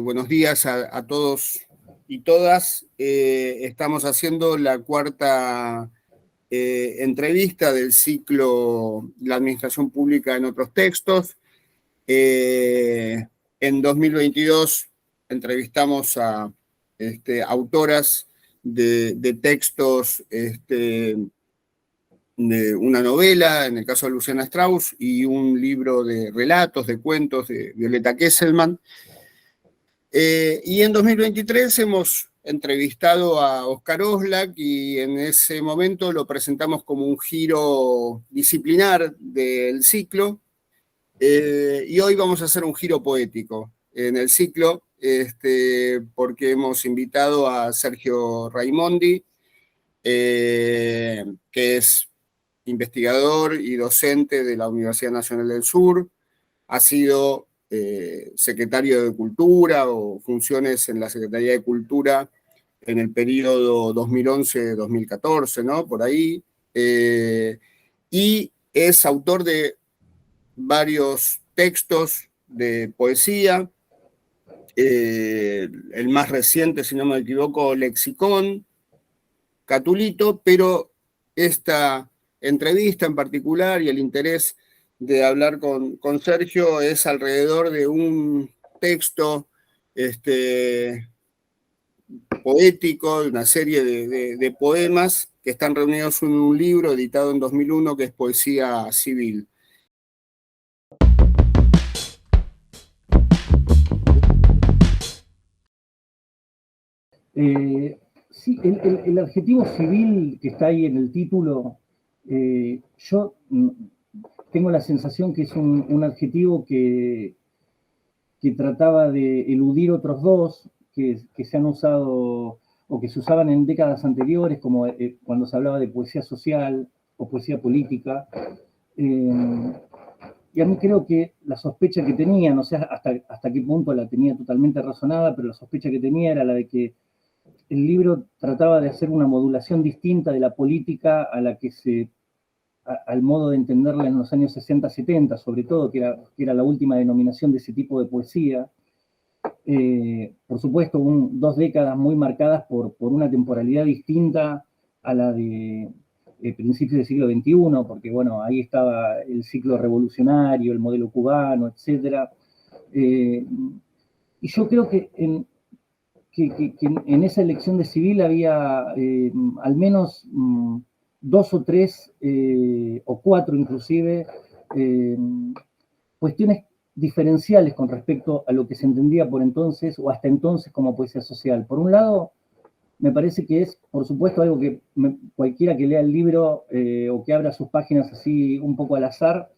Buenos días a todos y todas. Estamos haciendo la cuarta entrevista del ciclo La Administración Pública en otros textos. En 2022 entrevistamos a autoras de textos, de una novela, en el caso de Luciana Strauss, y un libro de relatos, de cuentos de Violeta Kesselman. Y en 2023 hemos entrevistado a Oscar Oslak y en ese momento lo presentamos como un giro disciplinar del ciclo. Y hoy vamos a hacer un giro poético en el ciclo, porque hemos invitado a Sergio Raimondi, que es investigador y docente de la Universidad Nacional del Sur, ha sido secretario de Cultura o funciones en la Secretaría de Cultura en el periodo 2011-2014, ¿no? Por ahí. Y es autor de varios textos de poesía, el más reciente, si no me equivoco, Lexicón, Catulito, pero esta entrevista en particular y el interés de hablar con Sergio es alrededor de un texto poético, de una serie de poemas que están reunidos en un libro editado en 2001 que es Poesía Civil. Sí, el adjetivo civil que está ahí en el título, yo tengo la sensación que es un adjetivo que trataba de eludir otros dos que se han usado o que se usaban en décadas anteriores, como cuando se hablaba de poesía social o poesía política. Y a mí creo que la sospecha que tenía, no sé hasta qué punto la tenía totalmente razonada, pero la sospecha que tenía era la de que el libro trataba de hacer una modulación distinta de la política a la que al modo de entenderla en los años 60-70, sobre todo, que era la última denominación de ese tipo de poesía. Por supuesto, 2 décadas muy marcadas por una temporalidad distinta a la de principios del siglo XXI, porque bueno, ahí estaba el ciclo revolucionario, el modelo cubano, etc. Y yo creo que en esa elección de civil había al menos 2 o 3 o 4 inclusive cuestiones diferenciales con respecto a lo que se entendía por entonces o hasta entonces como poesía social. Por un lado, me parece que es, por supuesto, algo que cualquiera que lea el libro o que abra sus páginas así un poco al azar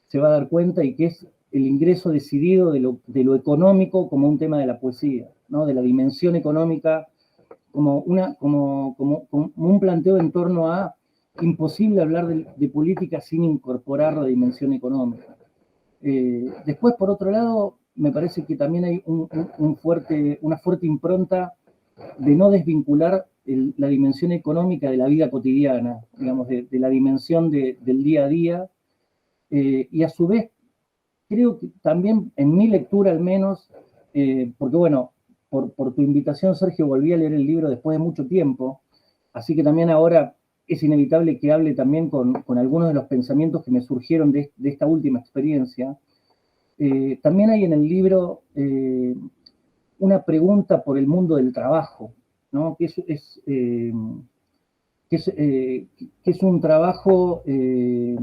se va a dar cuenta, y que es el ingreso decidido de lo económico como un tema de la poesía, ¿no? De la dimensión económica como un planteo en torno a imposible hablar de política sin incorporar la dimensión económica. Después, por otro lado, me parece que también hay una fuerte impronta de no desvincular la dimensión económica de la vida cotidiana, digamos, de la dimensión del día a día, y a su vez, creo que también, en mi lectura al menos, porque bueno, por tu invitación, Sergio, volví a leer el libro después de mucho tiempo, así que también ahora es inevitable que hable también con algunos de los pensamientos que me surgieron de esta última experiencia. También hay en el libro una pregunta por el mundo del trabajo, ¿no? Que es un trabajo que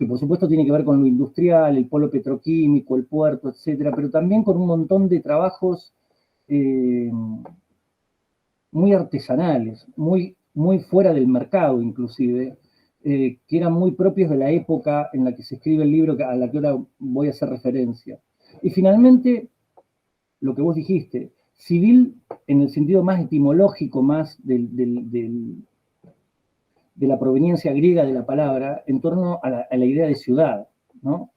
por supuesto tiene que ver con lo industrial, el polo petroquímico, el puerto, etcétera, pero también con un montón de trabajos muy artesanales, muy fuera del mercado inclusive, que eran muy propios de la época en la que se escribe el libro a la que ahora voy a hacer referencia. Y finalmente, lo que vos dijiste, civil en el sentido más etimológico, más de la proveniencia griega de la palabra, en torno a la idea de ciudad, ¿no?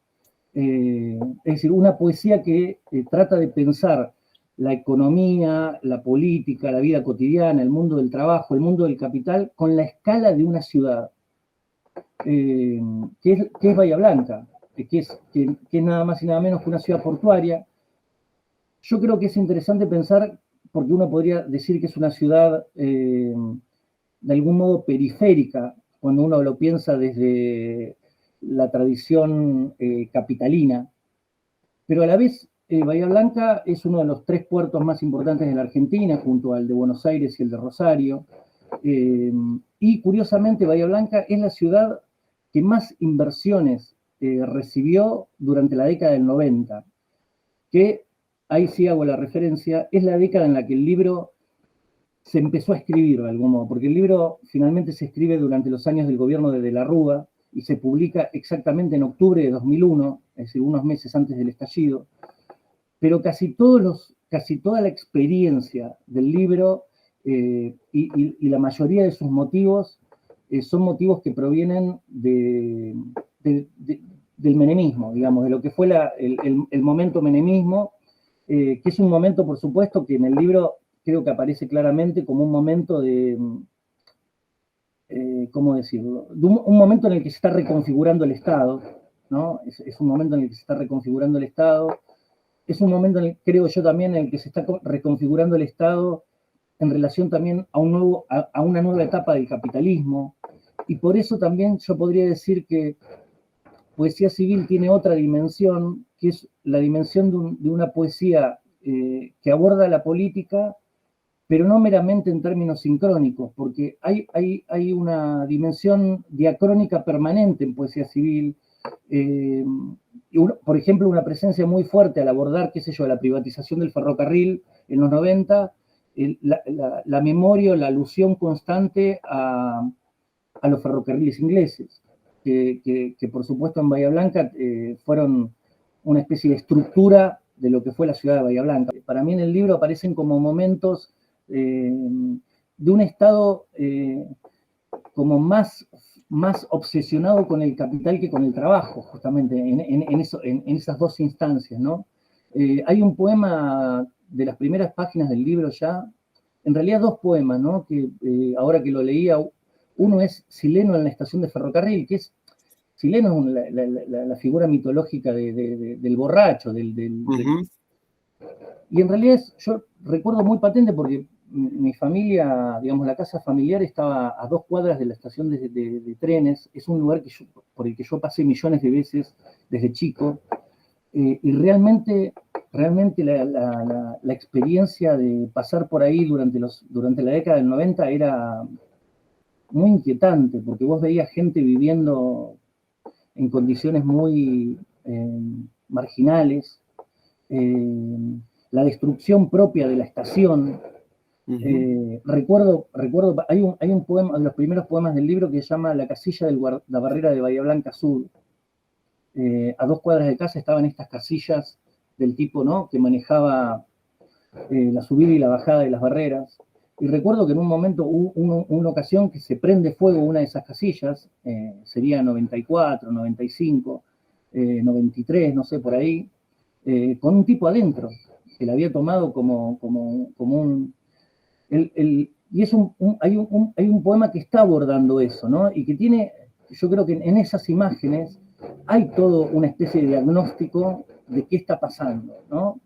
Es decir, una poesía que trata de pensar la economía, la política, la vida cotidiana, el mundo del trabajo, el mundo del capital, con la escala de una ciudad, que es Bahía Blanca, que es nada más y nada menos que una ciudad portuaria. Yo creo que es interesante pensar, porque uno podría decir que es una ciudad de algún modo periférica, cuando uno lo piensa desde la tradición capitalina, pero a la vez Bahía Blanca es uno de los 3 puertos más importantes de la Argentina, junto al de Buenos Aires y el de Rosario, y curiosamente Bahía Blanca es la ciudad que más inversiones recibió durante la década del 90, que, ahí sí hago la referencia, es la década en la que el libro se empezó a escribir de algún modo, porque el libro finalmente se escribe durante los años del gobierno de la Rúa y se publica exactamente en octubre de 2001, es decir, unos meses antes del estallido, pero casi toda la experiencia del libro y la mayoría de sus motivos son motivos que provienen del menemismo, digamos, de lo que fue el momento menemismo, que es un momento, por supuesto, que en el libro creo que aparece claramente como un momento de, ¿cómo decirlo? Un momento en el que se está reconfigurando el Estado, ¿no? Es un momento en el que se está reconfigurando el Estado, es un momento, creo yo también, en el que se está reconfigurando el Estado en relación también a una nueva etapa del capitalismo, y por eso también yo podría decir que Poesía Civil tiene otra dimensión, que es la dimensión de una poesía que aborda la política, pero no meramente en términos sincrónicos, porque hay una dimensión diacrónica permanente en Poesía Civil, por ejemplo, una presencia muy fuerte al abordar, qué sé yo, la privatización del ferrocarril en los 90, la memoria, la alusión constante a los ferrocarriles ingleses, que por supuesto en Bahía Blanca fueron una especie de estructura de lo que fue la ciudad de Bahía Blanca. Para mí en el libro aparecen como momentos de un estado como más obsesionado con el capital que con el trabajo, justamente en esas dos instancias, ¿no? Hay un poema de las primeras páginas del libro ya, en realidad 2 poemas, ¿no? Que ahora que lo leía, uno es Sileno en la estación de ferrocarril, que es, Sileno es la figura mitológica del borracho, Uh-huh. y en realidad yo recuerdo muy patente porque mi familia, digamos, la casa familiar estaba a 2 cuadras de la estación de trenes, es un lugar por el que yo pasé millones de veces desde chico, y realmente la experiencia de pasar por ahí durante la década del 90 era muy inquietante, porque vos veías gente viviendo en condiciones muy marginales, la destrucción propia de la estación. Recuerdo, hay un poema, de los primeros poemas del libro, que se llama La casilla de la barrera de Bahía Blanca Sur. A 2 cuadras de casa estaban estas casillas del tipo, ¿no?, que manejaba la subida y la bajada de las barreras. Y recuerdo que en un momento hubo una ocasión que se prende fuego una de esas casillas, sería 94, 95, 93, no sé, por ahí, con un tipo adentro, que la había tomado como un... y hay un poema que está abordando eso, ¿no? Y que tiene, yo creo que en esas imágenes hay todo una especie de diagnóstico de qué está pasando, ¿no?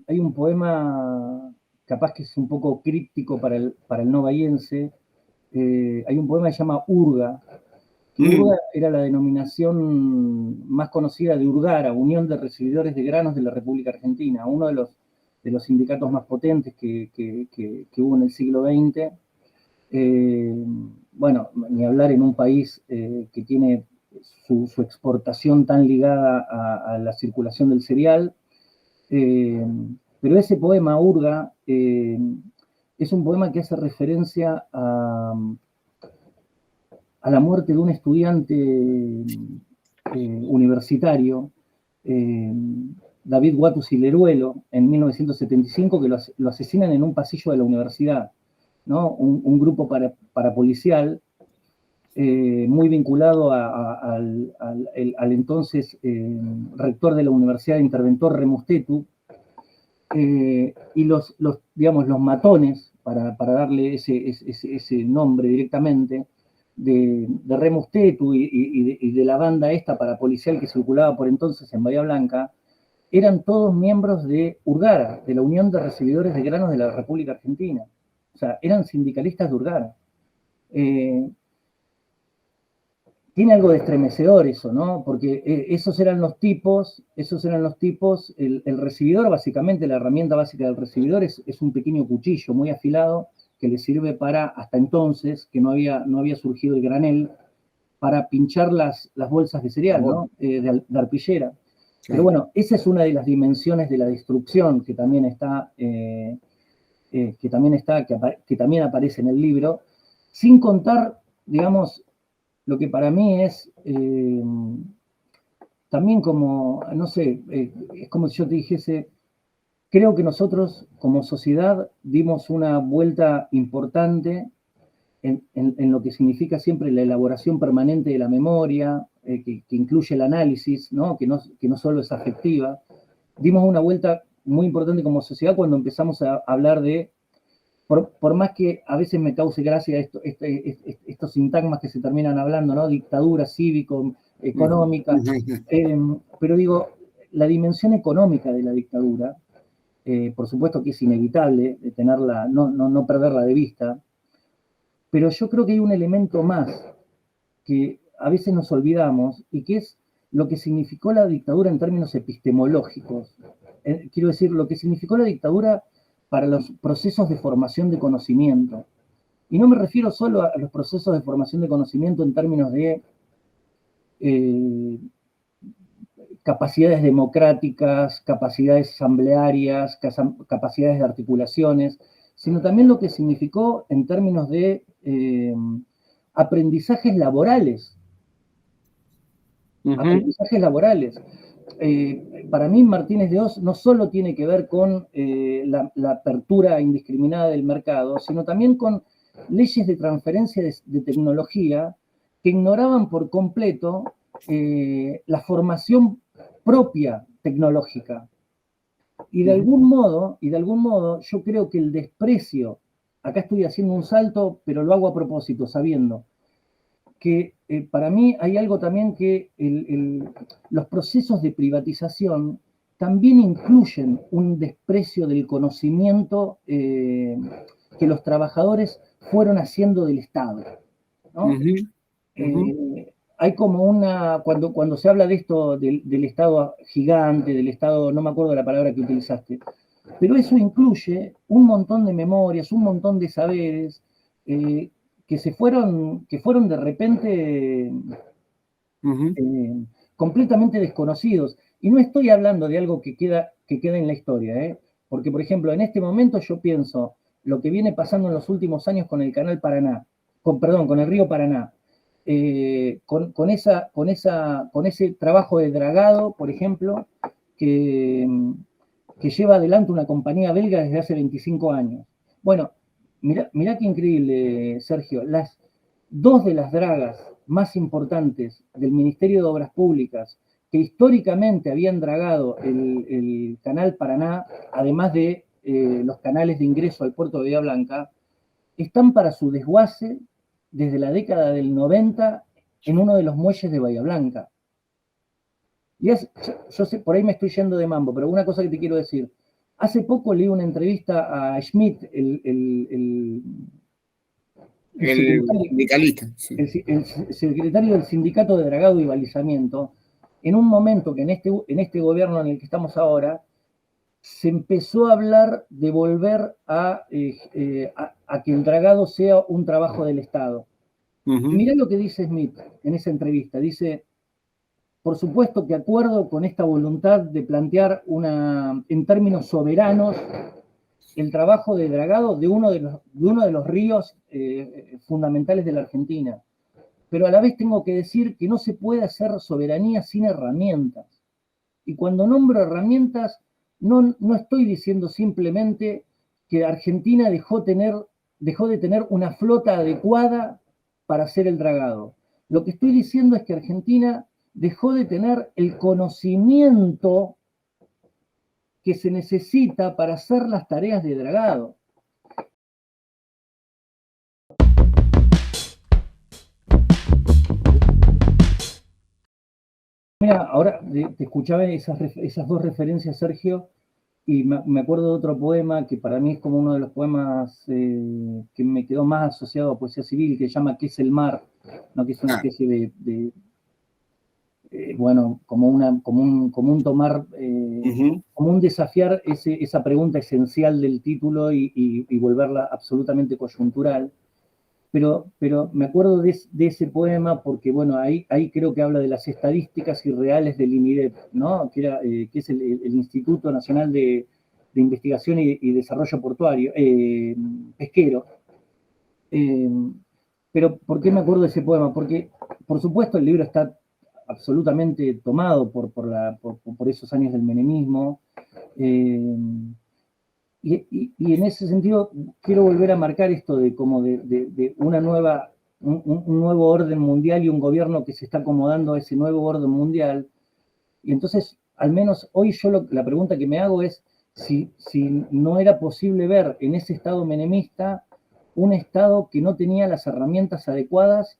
Hay un poema, capaz que es un poco críptico para el no bahiense, hay un poema que se llama Urga, que Urga era la denominación más conocida de Urgara, Unión de Recibidores de Granos de la República Argentina, uno de los sindicatos más potentes que hubo en el siglo XX. Bueno, ni hablar en un país que tiene su exportación tan ligada a la circulación del cereal. Pero ese poema, Urga, es un poema que hace referencia a la muerte de un estudiante universitario, David Guatus y Leruelo, en 1975, que lo asesinan en un pasillo de la universidad. ¿no? Un grupo parapolicial muy vinculado al entonces rector de la Universidad, interventor Remustetu, y digamos, los matones, para darle ese nombre directamente, de Remustetu y de la banda esta parapolicial que circulaba por entonces en Bahía Blanca, eran todos miembros de Urgara, de la Unión de Recibidores de Granos de la República Argentina. O sea, eran sindicalistas de Urgara. Tiene algo de estremecedor eso, ¿no? Porque esos eran los tipos, el recibidor básicamente, la herramienta básica del recibidor es un pequeño cuchillo muy afilado que le sirve para, hasta entonces, que no había surgido el granel, para pinchar las bolsas de cereal, ¿no? De arpillera. Sí. Pero bueno, esa es una de las dimensiones de la destrucción que también también aparece en el libro, sin contar, digamos, lo que para mí es también como, no sé, es como si yo te dijese, creo que nosotros como sociedad dimos una vuelta importante en lo que significa siempre la elaboración permanente de la memoria, que incluye el análisis, ¿no? Que no solo es afectiva. Dimos una vuelta muy importante como sociedad cuando empezamos a hablar de, por más que a veces me cause gracia estos sintagmas que se terminan hablando, ¿no? Dictadura cívico, económica, pero digo, la dimensión económica de la dictadura, por supuesto que es inevitable tenerla, no perderla de vista, pero yo creo que hay un elemento más que a veces nos olvidamos y que es lo que significó la dictadura en términos epistemológicos. Quiero decir, lo que significó la dictadura para los procesos de formación de conocimiento. Y no me refiero solo a los procesos de formación de conocimiento en términos de capacidades democráticas, capacidades asamblearias, capacidades de articulaciones, sino también lo que significó en términos de aprendizajes laborales. Aprendizajes laborales. Para mí, Martínez de Hoz no solo tiene que ver con la apertura indiscriminada del mercado, sino también con leyes de transferencia de tecnología que ignoraban por completo la formación propia tecnológica. Y de algún modo, yo creo que el desprecio, acá estoy haciendo un salto, pero lo hago a propósito, sabiendo que para mí hay algo también que los procesos de privatización también incluyen un desprecio del conocimiento que los trabajadores fueron haciendo del Estado, ¿no? Hay como cuando se habla de esto, del Estado gigante, del Estado, no me acuerdo de la palabra que utilizaste, pero eso incluye un montón de memorias, un montón de saberes, que fueron de repente completamente desconocidos. Y no estoy hablando de algo que queda en la historia, porque, por ejemplo, en este momento yo pienso lo que viene pasando en los últimos años con el canal Paraná, con el río Paraná, con ese trabajo de dragado, por ejemplo, que lleva adelante una compañía belga desde hace 25 años. Bueno, mirá qué increíble, Sergio. Dos de las dragas más importantes del Ministerio de Obras Públicas, que históricamente habían dragado el canal Paraná, además de los canales de ingreso al puerto de Bahía Blanca, están para su desguace desde la década del 90 en uno de los muelles de Bahía Blanca. Y yo sé, por ahí me estoy yendo de mambo, pero una cosa que te quiero decir. Hace poco leí una entrevista a Schmidt, el sindicalista, sí. el secretario del Sindicato de Dragado y Balizamiento, en un momento que en este gobierno en el que estamos ahora, se empezó a hablar de volver a que el dragado sea un trabajo del Estado. Mirá lo que dice Schmidt en esa entrevista. Dice, por supuesto que acuerdo con esta voluntad de plantear en términos soberanos el trabajo de dragado de uno de los ríos fundamentales de la Argentina. Pero a la vez tengo que decir que no se puede hacer soberanía sin herramientas. Y cuando nombro herramientas, no estoy diciendo simplemente que Argentina dejó tener dejó de tener una flota adecuada para hacer el dragado. Lo que estoy diciendo es que Argentina dejó de tener el conocimiento que se necesita para hacer las tareas de dragado. Mira, ahora te escuchaba esas dos referencias, Sergio, y me acuerdo de otro poema que para mí es como uno de los poemas que me quedó más asociado a poesía civil, que se llama ¿Qué es el mar? ¿No? Que es una especie de bueno, como un tomar, como un desafiar esa pregunta esencial del título y volverla absolutamente coyuntural. Pero me acuerdo de ese poema porque, bueno, ahí creo que habla de las estadísticas irreales del INIDEP, ¿no? Que es el Instituto Nacional de Investigación y Desarrollo Portuario, pesquero. Pero ¿por qué me acuerdo de ese poema? Porque, por supuesto, el libro está absolutamente tomado por esos años del menemismo. Y en ese sentido quiero volver a marcar esto de una un nuevo orden mundial y un gobierno que se está acomodando a ese nuevo orden mundial. Y entonces, al menos hoy la pregunta que me hago es si no era posible ver en ese Estado menemista un Estado que no tenía las herramientas adecuadas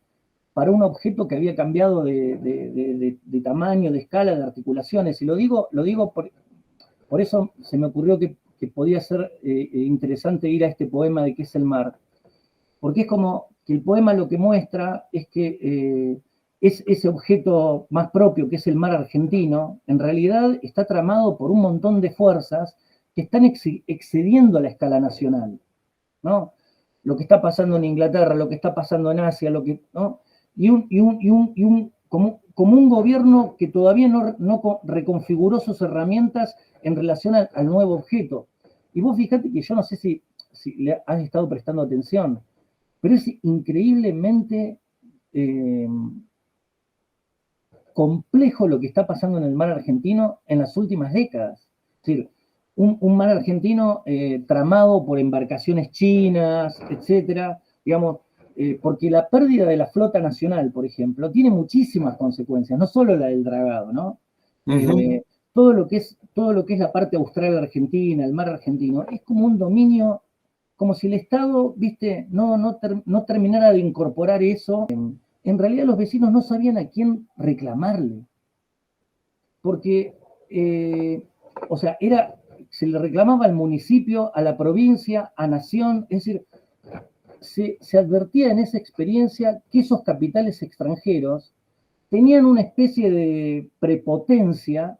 para un objeto que había cambiado de tamaño, de escala, de articulaciones. Y lo digo por eso se me ocurrió que podía ser interesante ir a este poema de ¿Qué es el mar? Porque es como que el poema lo que muestra es que es ese objeto más propio, que es el mar argentino, en realidad está tramado por un montón de fuerzas que están excediendo la escala nacional, ¿no? Lo que está pasando en Inglaterra, lo que está pasando en Asia, ¿no? Como un gobierno que todavía no reconfiguró sus herramientas en relación al nuevo objeto. Y vos fíjate que yo no sé si le has estado prestando atención, pero es increíblemente complejo lo que está pasando en el mar argentino en las últimas décadas. Es decir, un mar argentino tramado por embarcaciones chinas, etcétera, digamos, porque la pérdida de la flota nacional, por ejemplo, tiene muchísimas consecuencias, no solo la del dragado, ¿no? Todo lo que es la parte austral argentina, el mar argentino, es como un dominio, como si el Estado, viste, no terminara de incorporar eso. En realidad los vecinos no sabían a quién reclamarle, porque, o sea, se le reclamaba al municipio, a la provincia, a nación, es decir, se advertía en esa experiencia que esos capitales extranjeros tenían una especie de prepotencia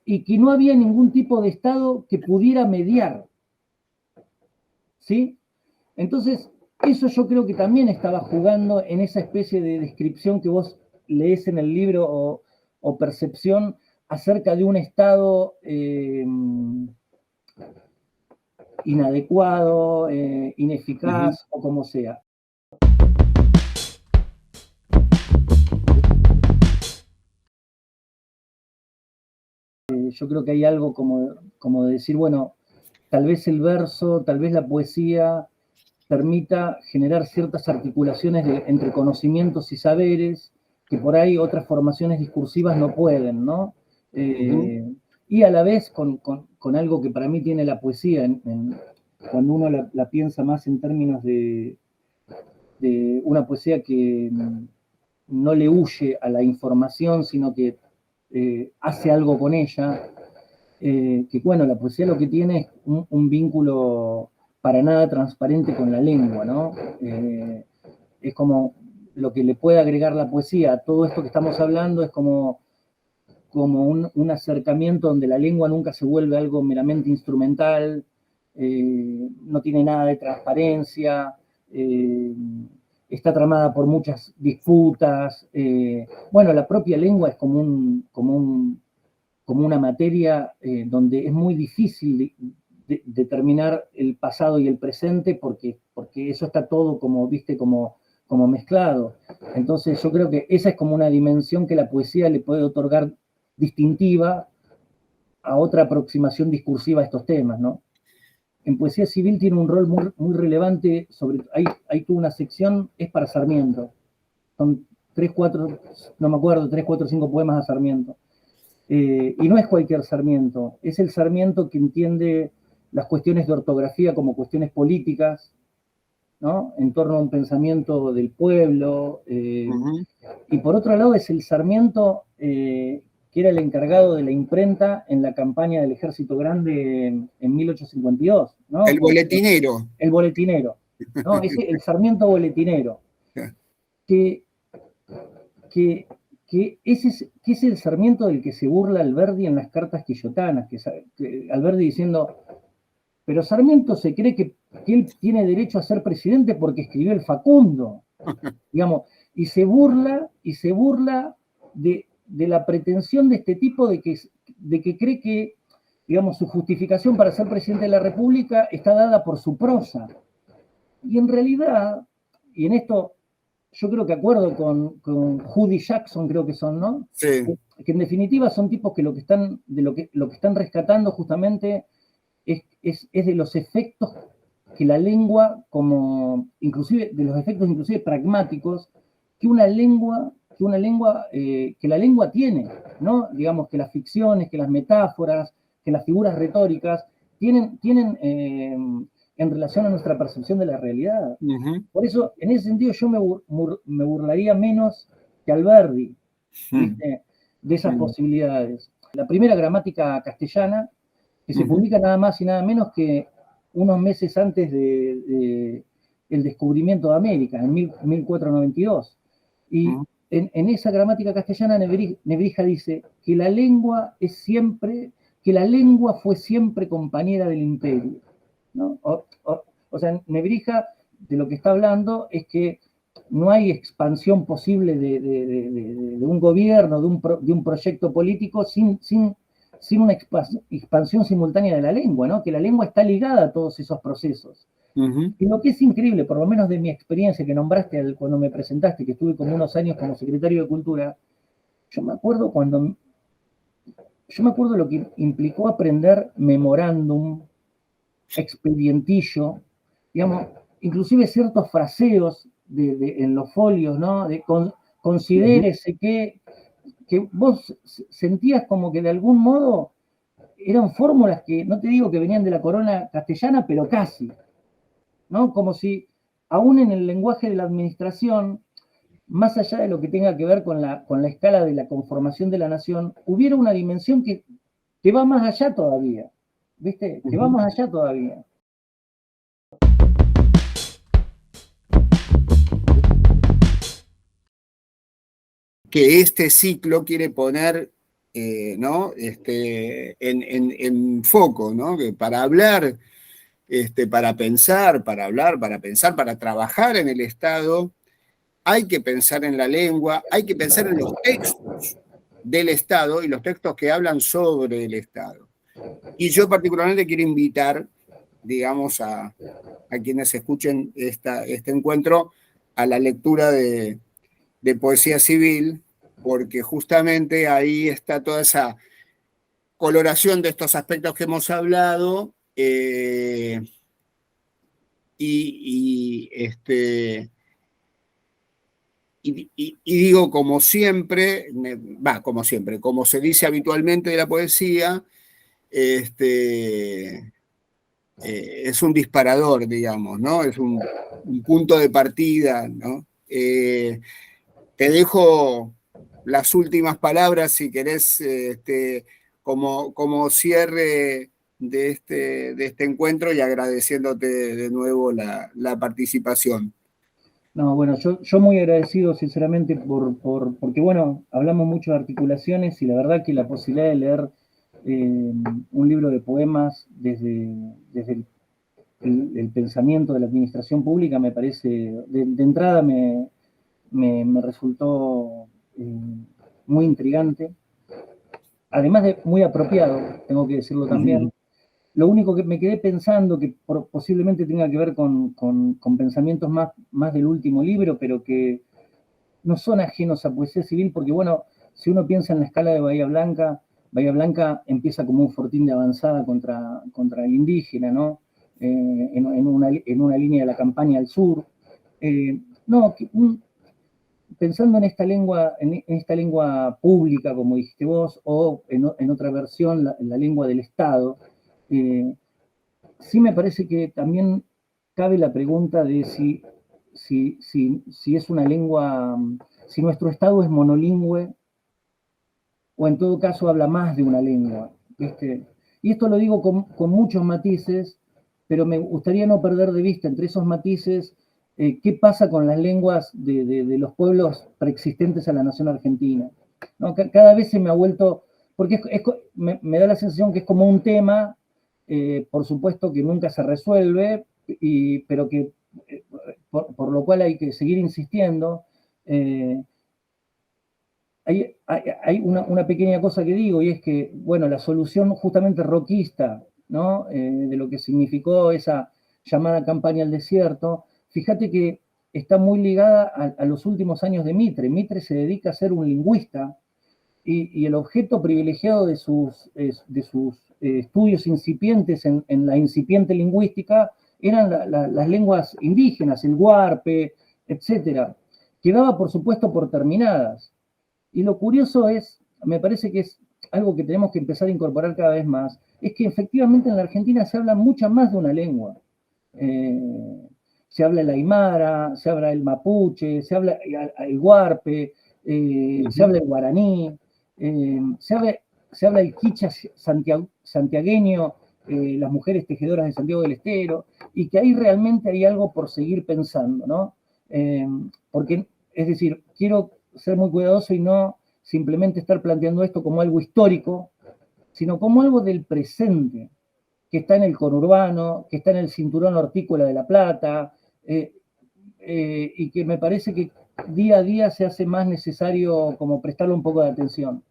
y que no había ningún tipo de Estado que pudiera mediar, ¿sí? Entonces, eso yo creo que también estaba jugando en esa especie de descripción que vos lees en el libro o percepción acerca de un Estado inadecuado, ineficaz o como sea. Yo creo que hay algo como de decir, bueno, tal vez el verso, tal vez la poesía permita generar ciertas articulaciones entre conocimientos y saberes que por ahí otras formaciones discursivas no pueden, ¿no? Y a la vez con algo que para mí tiene la poesía, cuando uno la piensa más en términos de una poesía que no le huye a la información, sino que hace algo con ella, que bueno, la poesía lo que tiene es un vínculo para nada transparente con la lengua, ¿no? Es como lo que le puede agregar la poesía a todo esto que estamos hablando, es como un acercamiento donde la lengua nunca se vuelve algo meramente instrumental, no tiene nada de transparencia, está tramada por muchas disputas. Bueno, la propia lengua es como una materia donde es muy difícil determinar el pasado y el presente porque eso está todo como mezclado. Entonces yo creo que esa es como una dimensión que la poesía le puede otorgar distintiva a otra aproximación discursiva a estos temas, ¿no? en poesía civil tiene un rol muy relevante, ahí tuvo una sección, es para Sarmiento. Son 3, 4, no me acuerdo, 3, 4, 5 poemas a Sarmiento. Y no es cualquier Sarmiento, es el Sarmiento que entiende las cuestiones de ortografía como cuestiones políticas, ¿no? En torno a un pensamiento del pueblo. Y por otro lado es el Sarmiento que era el encargado de la imprenta en la campaña del Ejército Grande en 1852, ¿no? El boletinero. El boletinero, ¿no? Es el Sarmiento boletinero. Que es el Sarmiento del que se burla Alberdi en las cartas quillotanas, que Alberdi diciendo, pero Sarmiento se cree que él tiene derecho a ser presidente porque escribió el Facundo, digamos, y se burla de la pretensión de este tipo de que cree que, digamos, su justificación para ser presidente de la República está dada por su prosa. Y en realidad, y en esto yo creo que acuerdo con Judy Jackson, creo que son, ¿no? Sí. Que en definitiva son tipos que lo que están rescatando justamente es de los efectos que la lengua, como inclusive de los efectos inclusive pragmáticos, que la lengua tiene, ¿no? Digamos que las ficciones, que las metáforas, que las figuras retóricas tienen en relación a nuestra percepción de la realidad. Por eso, en ese sentido, yo me burlaría menos que Alberdi, ¿viste? De esas posibilidades. La primera gramática castellana, que se publica nada más y nada menos que unos meses antes del descubrimiento de América, en 1492. Y en esa gramática castellana Nebrija dice que la lengua fue siempre compañera del imperio, ¿no? O sea, Nebrija de lo que está hablando es que no hay expansión posible de un gobierno, de un proyecto político sin una expansión simultánea de la lengua, ¿no? Que la lengua está ligada a todos esos procesos. Y lo que es increíble, por lo menos de mi experiencia que nombraste cuando me presentaste, que estuve como unos años como secretario de Cultura, yo me acuerdo lo que implicó aprender memorándum, expedientillo, digamos, inclusive ciertos fraseos en los folios, ¿no? Considérese que vos sentías como que de algún modo eran fórmulas que, no te digo que venían de la corona castellana, pero casi, ¿no? Como si, aún en el lenguaje de la administración, más allá de lo que tenga que ver con la escala de la conformación de la nación, hubiera una dimensión que va más allá todavía, ¿viste? Que va más allá todavía. Que este ciclo quiere poner, ¿no? En foco, ¿no? Que para hablar, para pensar, para hablar, para pensar, para trabajar en el Estado, hay que pensar en la lengua, hay que pensar en los textos del Estado y los textos que hablan sobre el Estado. Y yo particularmente quiero invitar, digamos, a quienes escuchen este encuentro a la lectura de poesía civil, porque justamente ahí está toda esa coloración de estos aspectos que hemos hablado, y digo, como siempre, como se dice habitualmente de la poesía, es un disparador, digamos, ¿no? Es un punto de partida, ¿no? Te dejo las últimas palabras, si querés, como cierre de este encuentro, y agradeciéndote de nuevo la participación. No, bueno, yo muy agradecido sinceramente porque, bueno, hablamos mucho de articulaciones y la verdad que la posibilidad de leer un libro de poemas desde el pensamiento de la administración pública me parece, de entrada me resultó muy intrigante, además de muy apropiado, tengo que decirlo también. Lo único que me quedé pensando, que posiblemente tenga que ver con pensamientos más del último libro, pero que no son ajenos a poesía civil, porque bueno, si uno piensa en la escala de Bahía Blanca empieza como un fortín de avanzada contra el indígena, ¿no? en una línea de la campaña al sur. No, pensando en esta lengua pública, como dijiste vos, o en otra versión, la lengua del Estado, sí me parece que también cabe la pregunta de si es una lengua, si nuestro Estado es monolingüe, o en todo caso habla más de una lengua, ¿viste? Y esto lo digo con muchos matices, pero me gustaría no perder de vista entre esos matices qué pasa con las lenguas de los pueblos preexistentes a la nación argentina, ¿no? Cada vez se me ha vuelto, porque me da la sensación que es como un tema, por supuesto que nunca se resuelve, pero que por lo cual hay que seguir insistiendo. Hay una pequeña cosa que digo, y es que, bueno, la solución justamente roquista, ¿no? De lo que significó esa llamada campaña al desierto, fíjate que está muy ligada a los últimos años de Mitre. Mitre se dedica a ser un lingüista, y el objeto privilegiado de sus estudios incipientes en la incipiente lingüística eran las lenguas indígenas, el huarpe, etc. Quedaba, por supuesto, por terminadas. Y lo curioso es, me parece que es algo que tenemos que empezar a incorporar cada vez más, es que efectivamente en la Argentina se habla mucha más de una lengua. Se habla el aymara, se habla el mapuche, se habla el huarpe, se habla el guaraní, se habla el quichua santiagueño, las mujeres tejedoras de Santiago del Estero, y que ahí realmente hay algo por seguir pensando, ¿no? Porque, es decir, quiero ser muy cuidadoso y no simplemente estar planteando esto como algo histórico, sino como algo del presente, que está en el conurbano, que está en el cinturón hortícola de La Plata, y que me parece que día a día se hace más necesario como prestarle un poco de atención.